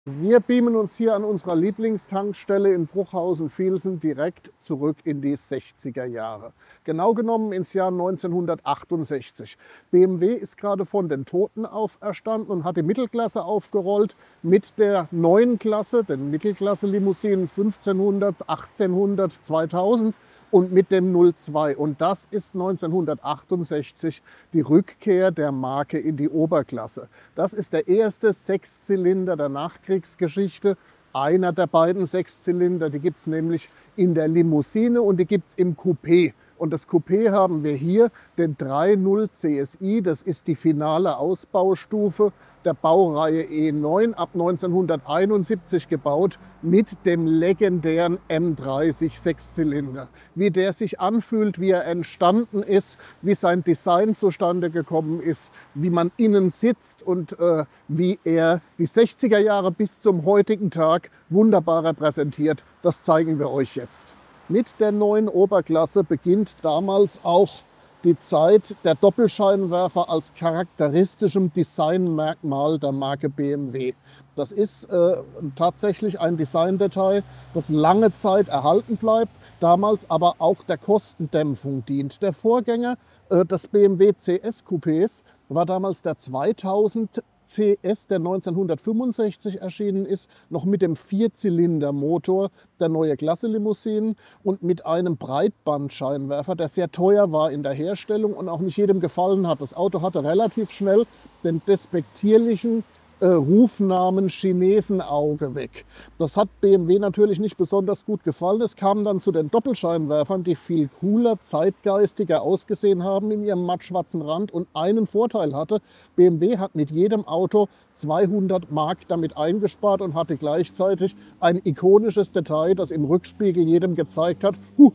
Wir beamen uns hier an unserer Lieblingstankstelle in Bruchhausen-Vilsen direkt zurück in die 60er Jahre. Genau genommen ins Jahr 1968. BMW ist gerade von den Toten auferstanden und hat die Mittelklasse aufgerollt mit der neuen Klasse, den Mittelklasse-Limousinen 1500, 1800, 2000 und mit dem 02. Und das ist 1968 die Rückkehr der Marke in die Oberklasse. Das ist der erste Sechszylinder der Nachkriegsgeschichte. Einer der beiden Sechszylinder, die gibt es nämlich in der Limousine und die gibt es im Coupé. Und das Coupé haben wir hier, den 3.0 CSI. Das ist die finale Ausbaustufe der Baureihe E9, ab 1971 gebaut, mit dem legendären M30 Sechszylinder. Wie der sich anfühlt, wie er entstanden ist, wie sein Design zustande gekommen ist, wie man innen sitzt und wie er die 60er Jahre bis zum heutigen Tag wunderbar repräsentiert, das zeigen wir euch jetzt. Mit der neuen Oberklasse beginnt damals auch die Zeit der Doppelscheinwerfer als charakteristischem Designmerkmal der Marke BMW. Das ist tatsächlich ein Designdetail, das lange Zeit erhalten bleibt, damals aber auch der Kostendämpfung dient. Der Vorgänger des BMW CS Coupés war damals der 2000 CS, der 1965 erschienen ist, noch mit dem Vierzylindermotor der neue Klasse-Limousinen und mit einem Breitbandscheinwerfer, der sehr teuer war in der Herstellung und auch nicht jedem gefallen hat. Das Auto hatte relativ schnell den despektierlichen Rufnamen Chinesenauge weg. Das hat BMW natürlich nicht besonders gut gefallen. Es kam dann zu den Doppelscheinwerfern, die viel cooler, zeitgeistiger ausgesehen haben in ihrem mattschwarzen Rand und einen Vorteil hatte. BMW hat mit jedem Auto 200 Mark damit eingespart und hatte gleichzeitig ein ikonisches Detail, das im Rückspiegel jedem gezeigt hat,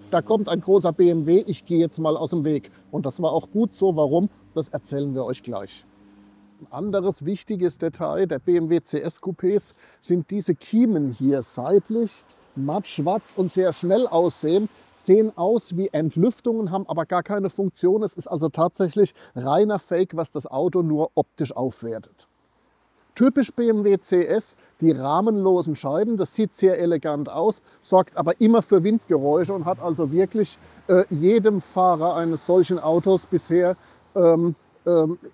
da kommt ein großer BMW, ich gehe jetzt mal aus dem Weg. Und das war auch gut so. Warum? Das erzählen wir euch gleich. Ein anderes wichtiges Detail der BMW CS Coupés sind diese Kiemen hier seitlich, matt schwarz und sehr schnell aussehen, sehen aus wie Entlüftungen, haben aber gar keine Funktion. Es ist also tatsächlich reiner Fake, was das Auto nur optisch aufwertet. Typisch BMW CS, die rahmenlosen Scheiben, das sieht sehr elegant aus, sorgt aber immer für Windgeräusche und hat also wirklich jedem Fahrer eines solchen Autos bisher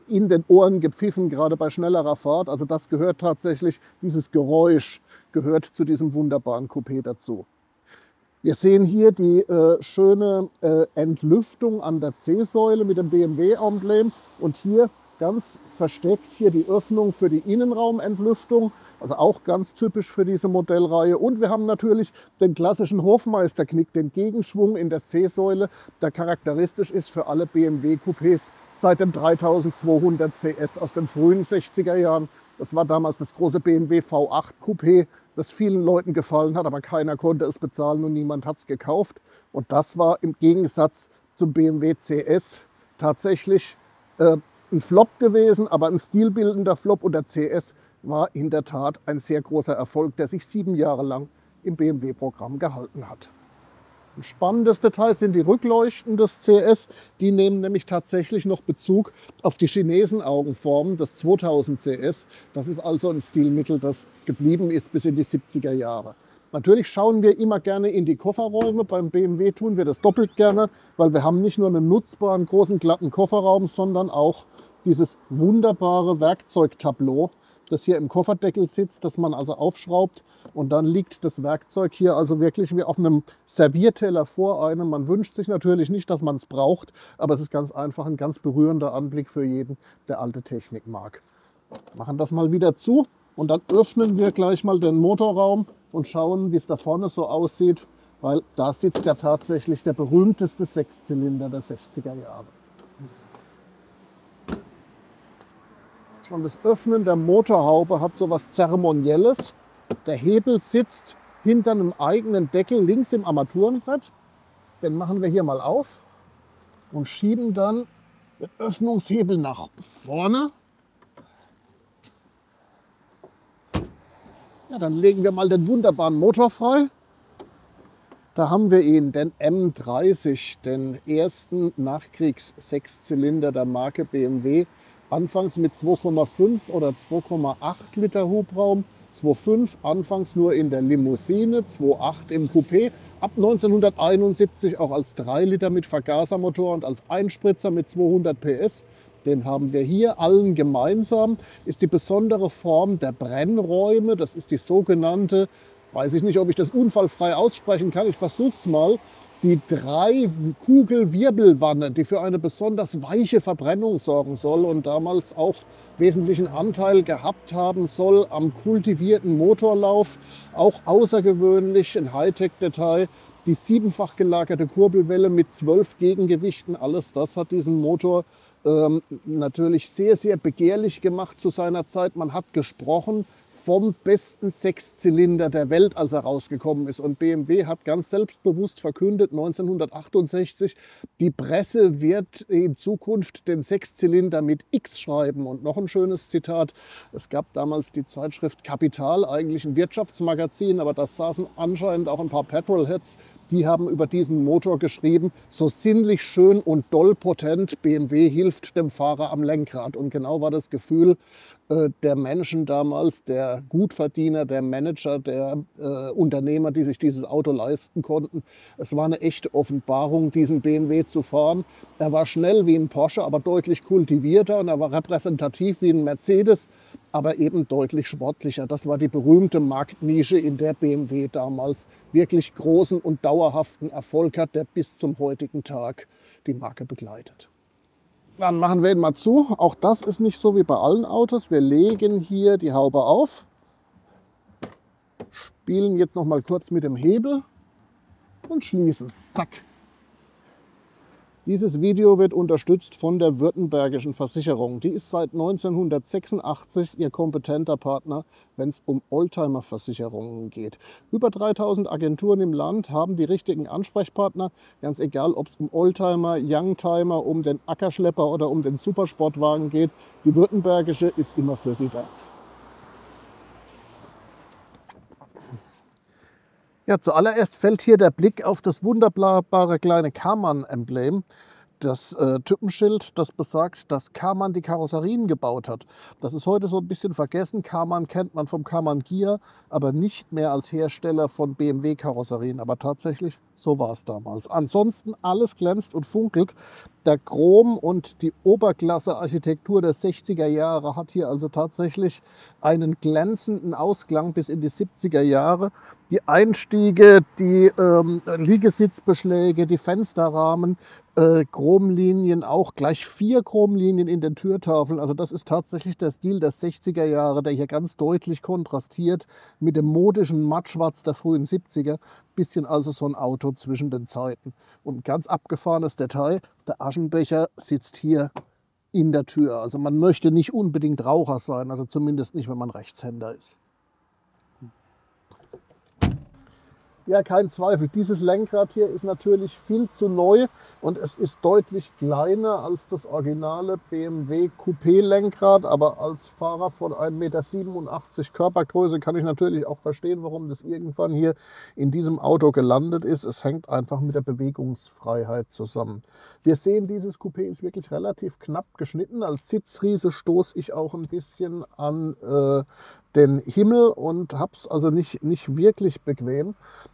in den Ohren gepfiffen, gerade bei schnellerer Fahrt. Also das gehört tatsächlich, dieses Geräusch gehört zu diesem wunderbaren Coupé dazu. Wir sehen hier die schöne Entlüftung an der C-Säule mit dem BMW-Emblem und hier ganz versteckt hier die Öffnung für die Innenraumentlüftung, also auch ganz typisch für diese Modellreihe. Und wir haben natürlich den klassischen Hofmeisterknick, den Gegenschwung in der C-Säule, der charakteristisch ist für alle BMW-Coupés seit dem 3200 CS aus den frühen 60er Jahren. Das war damals das große BMW V8 Coupé, das vielen Leuten gefallen hat, aber keiner konnte es bezahlen und niemand hat es gekauft. Und das war im Gegensatz zum BMW CS tatsächlich ein Flop gewesen, aber ein stilbildender Flop. Und der CS war in der Tat ein sehr großer Erfolg, der sich 7 Jahre lang im BMW-Programm gehalten hat. Ein spannendes Detail sind die Rückleuchten des CS. Die nehmen nämlich tatsächlich noch Bezug auf die Chinesenaugenformen des 2000 CS. Das ist also ein Stilmittel, das geblieben ist bis in die 70er Jahre. Natürlich schauen wir immer gerne in die Kofferräume. Beim BMW tun wir das doppelt gerne, weil wir haben nicht nur einen nutzbaren, großen, glatten Kofferraum, sondern auch dieses wunderbare Werkzeugtableau, das hier im Kofferdeckel sitzt, das man also aufschraubt und dann liegt das Werkzeug hier also wirklich wie auf einem Servierteller vor einem. Man wünscht sich natürlich nicht, dass man es braucht, aber es ist ganz einfach ein ganz berührender Anblick für jeden, der alte Technik mag. Machen das mal wieder zu und dann öffnen wir gleich mal den Motorraum und schauen, wie es da vorne so aussieht, weil da sitzt ja tatsächlich der berühmteste Sechszylinder der 60er Jahre. Und das Öffnen der Motorhaube hat so was Zeremonielles. Der Hebel sitzt hinter einem eigenen Deckel links im Armaturenbrett. Den machen wir hier mal auf und schieben dann den Öffnungshebel nach vorne. Ja, dann legen wir mal den wunderbaren Motor frei. Da haben wir ihn, den M30, den ersten Nachkriegs-Sechszylinder der Marke BMW. Anfangs mit 2,5 oder 2,8 Liter Hubraum 2.5 anfangs nur in der Limousine, 2.8 im Coupé, ab 1971 auch als 3 Liter mit Vergasermotor und als Einspritzer mit 200 PS. Den haben wir hier. Allen gemeinsam ist die besondere Form der Brennräume. Das ist die sogenannte, weiß ich nicht, ob ich das unfallfrei aussprechen kann, ich versuche es mal, die 3-Kugel-Wirbelwanne, die für eine besonders weiche Verbrennung sorgen soll und damals auch wesentlichen Anteil gehabt haben soll am kultivierten Motorlauf. Auch außergewöhnlich, ein Hightech-Detail, die 7-fach gelagerte Kurbelwelle mit 12 Gegengewichten. Alles das hat diesen Motor natürlich sehr, sehr begehrlich gemacht zu seiner Zeit. Man hat gesprochen vom besten Sechszylinder der Welt, als er rausgekommen ist. Und BMW hat ganz selbstbewusst verkündet, 1968, die Presse wird in Zukunft den Sechszylinder mit X schreiben. Und noch ein schönes Zitat, es gab damals die Zeitschrift Kapital, eigentlich ein Wirtschaftsmagazin, aber da saßen anscheinend auch ein paar Petrolheads, die haben über diesen Motor geschrieben, so sinnlich schön und doll potent, BMW hilft dem Fahrer am Lenkrad. Und genau war das Gefühl der Menschen damals, der Gutverdiener, der Manager, der Unternehmer, die sich dieses Auto leisten konnten. Es war eine echte Offenbarung, diesen BMW zu fahren. Er war schnell wie ein Porsche, aber deutlich kultivierter, und er war repräsentativ wie ein Mercedes, aber eben deutlich sportlicher. Das war die berühmte Marktnische, in der BMW damals wirklich großen und dauerhaften Erfolg hat, der bis zum heutigen Tag die Marke begleitet. Dann machen wir ihn mal zu. Auch das ist nicht so wie bei allen Autos. Wir legen hier die Haube auf, spielen jetzt noch mal kurz mit dem Hebel und schließen. Zack. Dieses Video wird unterstützt von der Württembergischen Versicherung. Die ist seit 1986 Ihr kompetenter Partner, wenn es um Oldtimer-Versicherungen geht. Über 3000 Agenturen im Land haben die richtigen Ansprechpartner, ganz egal, ob es um Oldtimer, Youngtimer, um den Ackerschlepper oder um den Supersportwagen geht. Die Württembergische ist immer für Sie da. Ja, zuallererst fällt hier der Blick auf das wunderbare kleine Karmann-Emblem. Das Typenschild, das besagt, dass Karmann die Karosserien gebaut hat. Das ist heute so ein bisschen vergessen. Karmann kennt man vom Karmann Ghia, aber nicht mehr als Hersteller von BMW-Karosserien. Aber tatsächlich, so war es damals. Ansonsten alles glänzt und funkelt. Der Chrom und die Oberklasse-Architektur der 60er Jahre hat hier also tatsächlich einen glänzenden Ausklang bis in die 70er Jahre. Die Einstiege, die Liegesitzbeschläge, die Fensterrahmen, Chromlinien auch, gleich 4 Chromlinien in den Türtafeln. Also das ist tatsächlich der Stil der 60er Jahre, der hier ganz deutlich kontrastiert mit dem modischen Mattschwarz der frühen 70er. Bisschen also so ein Auto zwischen den Zeiten. Und ein ganz abgefahrenes Detail, der Aschenbecher sitzt hier in der Tür. Also man möchte nicht unbedingt Raucher sein, also zumindest nicht, wenn man Rechtshänder ist. Ja, kein Zweifel. Dieses Lenkrad hier ist natürlich viel zu neu und es ist deutlich kleiner als das originale BMW Coupé-Lenkrad. Aber als Fahrer von 1,87 Meter Körpergröße kann ich natürlich auch verstehen, warum das irgendwann hier in diesem Auto gelandet ist. Es hängt einfach mit der Bewegungsfreiheit zusammen. Wir sehen, dieses Coupé ist wirklich relativ knapp geschnitten. Als Sitzriese stoße ich auch ein bisschen an den Himmel und habe es also nicht wirklich bequem.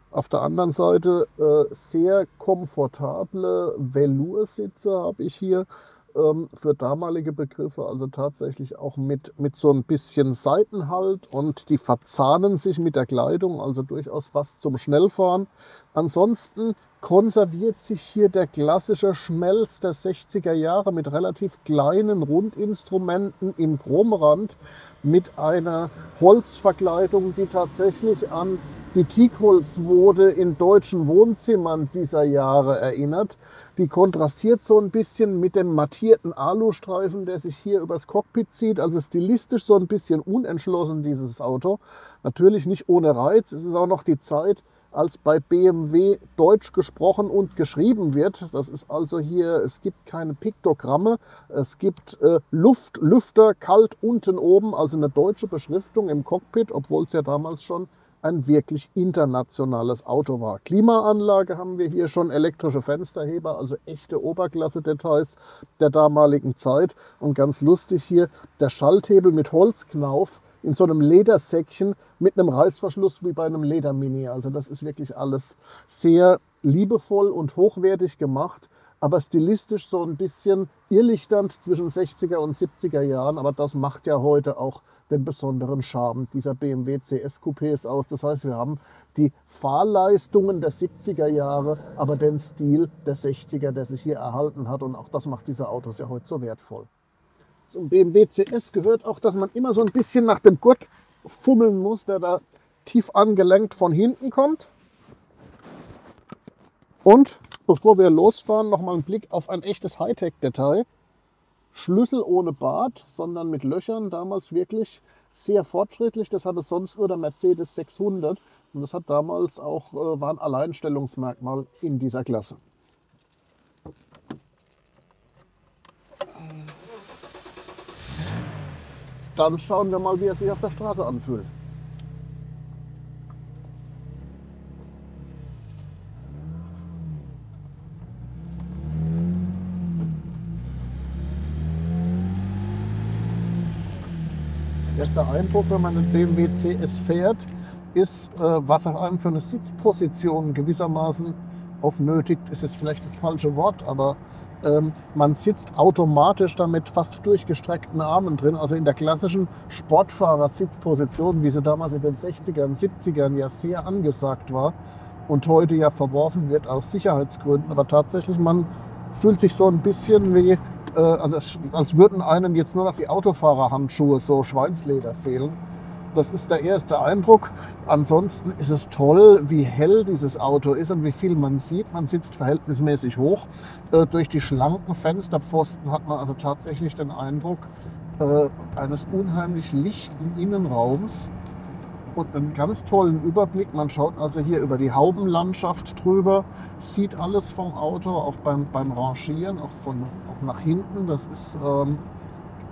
Auf der anderen Seite sehr komfortable Veloursitze habe ich hier für damalige Begriffe, also tatsächlich auch mit so ein bisschen Seitenhalt, und die verzahnen sich mit der Kleidung, also durchaus was zum Schnellfahren. Ansonsten konserviert sich hier der klassische Schmelz der 60er Jahre mit relativ kleinen Rundinstrumenten im Chromrand, mit einer Holzverkleidung, die tatsächlich an die Teakholzmode in deutschen Wohnzimmern dieser Jahre erinnert. Die kontrastiert so ein bisschen mit dem mattierten Alustreifen, der sich hier übers Cockpit zieht. Also stilistisch so ein bisschen unentschlossen, dieses Auto. Natürlich nicht ohne Reiz. Es ist auch noch die Zeit, als bei BMW Deutsch gesprochen und geschrieben wird. Das ist also hier, es gibt keine Piktogramme, es gibt Lüfter, kalt unten oben, also eine deutsche Beschriftung im Cockpit, obwohl es ja damals schon ein wirklich internationales Auto war. Klimaanlage haben wir hier schon, elektrische Fensterheber, also echte Oberklasse-Details der damaligen Zeit. Und ganz lustig hier, der Schalthebel mit Holzknauf in so einem Ledersäckchen mit einem Reißverschluss wie bei einem Ledermini. Also das ist wirklich alles sehr liebevoll und hochwertig gemacht, aber stilistisch so ein bisschen irrlichternd zwischen 60er und 70er Jahren. Aber das macht ja heute auch den besonderen Charme dieser BMW CS Coupés aus. Das heißt, wir haben die Fahrleistungen der 70er Jahre, aber den Stil der 60er, der sich hier erhalten hat. Und auch das macht diese Autos ja heute so wertvoll. Zum BMW CS gehört auch, dass man immer so ein bisschen nach dem Gurt fummeln muss, der da tief angelenkt von hinten kommt. Und bevor wir losfahren, nochmal einen Blick auf ein echtes Hightech-Detail. Schlüssel ohne Bart, sondern mit Löchern, damals wirklich sehr fortschrittlich. Das hatte sonst nur der Mercedes 600 und das hat damals auch, war ein Alleinstellungsmerkmal in dieser Klasse. Dann schauen wir mal, wie er sich auf der Straße anfühlt. Der Eindruck, wenn man den BMW CS fährt, ist, was auf einem für eine Sitzposition gewissermaßen aufnötigt, ist jetzt vielleicht das falsche Wort, aber man sitzt automatisch da mit fast durchgestreckten Armen drin, also in der klassischen Sportfahrer-Sitzposition, wie sie damals in den 60ern, 70ern ja sehr angesagt war und heute ja verworfen wird aus Sicherheitsgründen. Aber tatsächlich, man fühlt sich so ein bisschen wie, also als würden einem jetzt nur noch die Autofahrerhandschuhe, so Schweinsleder, fehlen. Das ist der erste Eindruck. Ansonsten ist es toll, wie hell dieses Auto ist und wie viel man sieht. Man sitzt verhältnismäßig hoch. Durch die schlanken Fensterpfosten hat man also tatsächlich den Eindruck eines unheimlich lichten Innenraums und einen ganz tollen Überblick. Man schaut also hier über die Haubenlandschaft drüber, sieht alles vom Auto, auch beim Rangieren, auch nach hinten. Das ist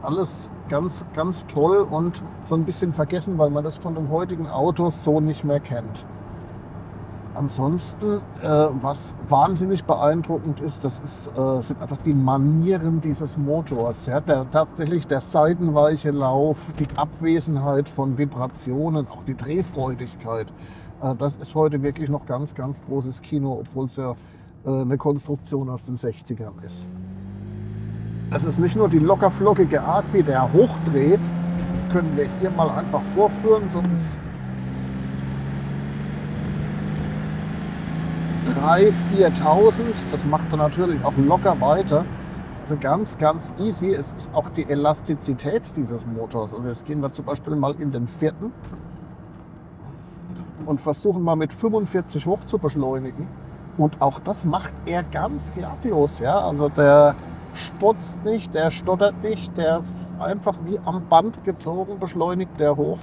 alles ganz, ganz toll und so ein bisschen vergessen, weil man das von den heutigen Autos so nicht mehr kennt. Ansonsten, was wahnsinnig beeindruckend ist, sind einfach die Manieren dieses Motors. Ja, tatsächlich der seitenweiche Lauf, die Abwesenheit von Vibrationen, auch die Drehfreudigkeit. Das ist heute wirklich noch ganz, ganz großes Kino, obwohl es ja eine Konstruktion aus den 60ern ist. Es ist nicht nur die lockerflockige Art, wie der hochdreht, das können wir hier mal einfach vorführen, so bis 3.000, 4.000, das macht er natürlich auch locker weiter. Also ganz, ganz easy. Es ist auch die Elastizität dieses Motors. Also jetzt gehen wir zum Beispiel mal in den vierten und versuchen mal mit 45 hoch zu beschleunigen. Und auch das macht er ganz glattlos. Ja? Also der spotzt nicht, der stottert nicht, der einfach wie am Band gezogen beschleunigt der hoch.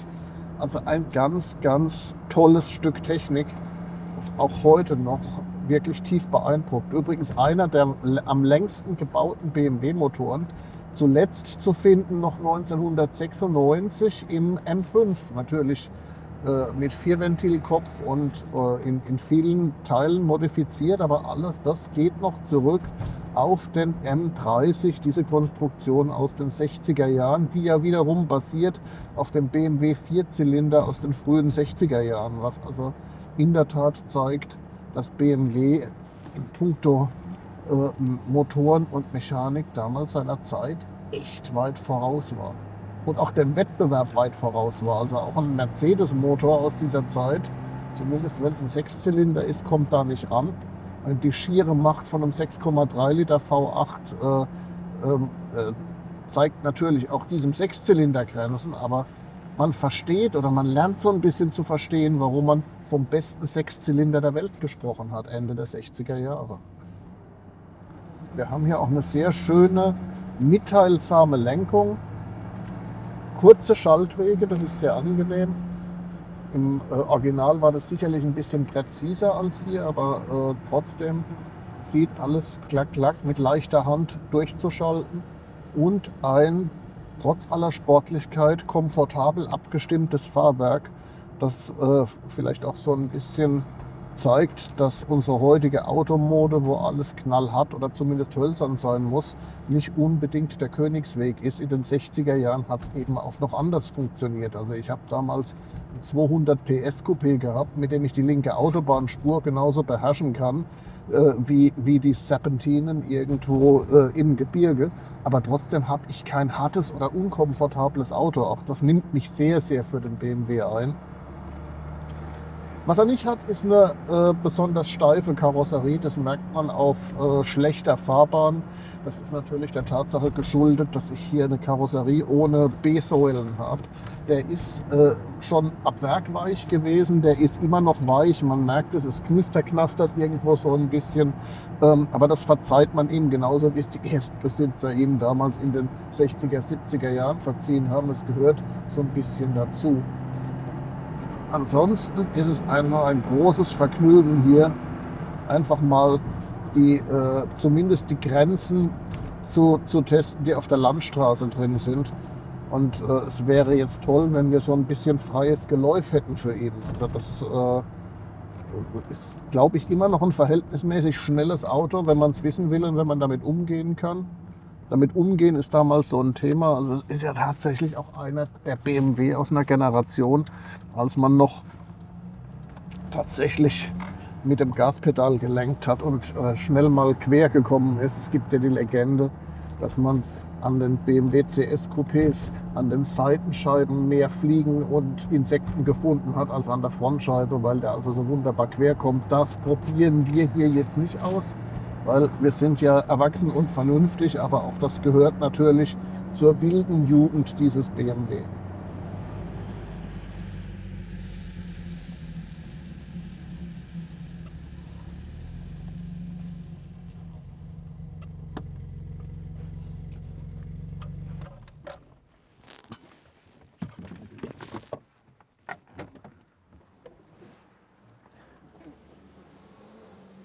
Also ein ganz, ganz tolles Stück Technik, das auch heute noch wirklich tief beeindruckt. Übrigens einer der am längsten gebauten BMW-Motoren, zuletzt zu finden noch 1996 im M5, natürlich mit Vierventilkopf und in vielen Teilen modifiziert, aber alles das geht noch zurück auf den M30, diese Konstruktion aus den 60er Jahren, die ja wiederum basiert auf dem BMW Vierzylinder aus den frühen 60er Jahren, was also in der Tat zeigt, dass BMW in puncto Motoren und Mechanik damals seiner Zeit echt weit voraus war. Und auch dem Wettbewerb weit voraus war. Also auch ein Mercedes-Motor aus dieser Zeit, zumindest wenn es ein Sechszylinder ist, kommt da nicht ran. Die schiere Macht von einem 6,3 Liter V8 zeigt natürlich auch diesem Sechszylinder Grenzen, aber man versteht oder man lernt so ein bisschen zu verstehen, warum man vom besten Sechszylinder der Welt gesprochen hat, Ende der 60er Jahre. Wir haben hier auch eine sehr schöne, mitteilsame Lenkung. Kurze Schaltwege, das ist sehr angenehm. Im Original war das sicherlich ein bisschen präziser als hier, aber trotzdem sieht alles klack, klack mit leichter Hand durchzuschalten. Und ein trotz aller Sportlichkeit komfortabel abgestimmtes Fahrwerk, das vielleicht auch so ein bisschen zeigt, dass unsere heutige Automode, wo alles knallhart oder zumindest hölzern sein muss, nicht unbedingt der Königsweg ist. In den 60er Jahren hat es eben auch noch anders funktioniert. Also ich habe damals ein 200 PS Coupé gehabt, mit dem ich die linke Autobahnspur genauso beherrschen kann wie die Serpentinen irgendwo im Gebirge. Aber trotzdem habe ich kein hartes oder unkomfortables Auto. Auch das nimmt mich sehr, sehr für den BMW ein. Was er nicht hat, ist eine besonders steife Karosserie. Das merkt man auf schlechter Fahrbahn. Das ist natürlich der Tatsache geschuldet, dass ich hier eine Karosserie ohne B-Säulen habe. Der ist schon ab Werk weich gewesen, der ist immer noch weich. Man merkt es knisterknastert irgendwo so ein bisschen. Aber das verzeiht man ihm genauso, wie es die Erstbesitzer ihm damals in den 60er, 70er Jahren verziehen haben. Es gehört so ein bisschen dazu. Ansonsten ist es einmal ein großes Vergnügen hier, einfach mal zumindest die Grenzen zu testen, die auf der Landstraße drin sind. Und es wäre jetzt toll, wenn wir so ein bisschen freies Geläuf hätten für ihn. Also das ist, glaube ich, immer noch ein verhältnismäßig schnelles Auto, wenn man es wissen will und wenn man damit umgehen kann. Damit umgehen ist damals so ein Thema. Also es ist ja tatsächlich auch einer der BMW aus einer Generation, als man noch tatsächlich mit dem Gaspedal gelenkt hat und schnell mal quer gekommen ist. Es gibt ja die Legende, dass man an den BMW CS Coupés an den Seitenscheiben mehr Fliegen und Insekten gefunden hat als an der Frontscheibe, weil der also so wunderbar quer kommt. Das probieren wir hier jetzt nicht aus, weil wir sind ja erwachsen und vernünftig, aber auch das gehört natürlich zur wilden Jugend dieses BMW.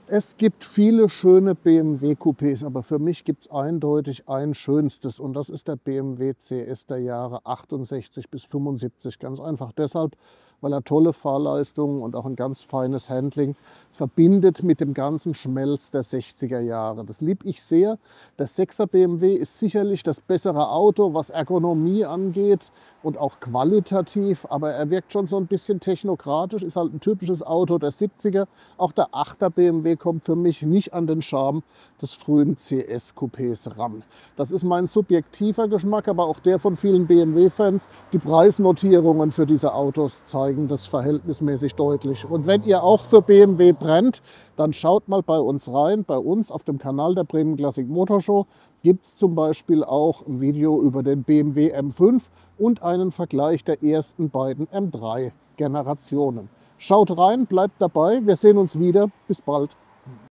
Es gibt viele schöne BMW-Coupés, aber für mich gibt es eindeutig ein schönstes und das ist der BMW CS der Jahre 68 bis 75. Ganz einfach deshalb, weil er tolle Fahrleistungen und auch ein ganz feines Handling verbindet mit dem ganzen Schmelz der 60er Jahre. Das liebe ich sehr. Der 6er BMW ist sicherlich das bessere Auto, was Ergonomie angeht und auch qualitativ, aber er wirkt schon so ein bisschen technokratisch, ist halt ein typisches Auto der 70er. Auch der 8er BMW kommt für mich nicht an den Charme des frühen CS-Coupés ran. Das ist mein subjektiver Geschmack, aber auch der von vielen BMW-Fans. Die Preisnotierungen für diese Autos zeigen das verhältnismäßig deutlich. Und wenn ihr auch für BMW brennt, dann schaut mal bei uns rein. Bei uns auf dem Kanal der Bremen Classic Motor Show gibt es zum Beispiel auch ein Video über den BMW M5 und einen Vergleich der ersten beiden M3-Generationen. Schaut rein, bleibt dabei. Wir sehen uns wieder. Bis bald.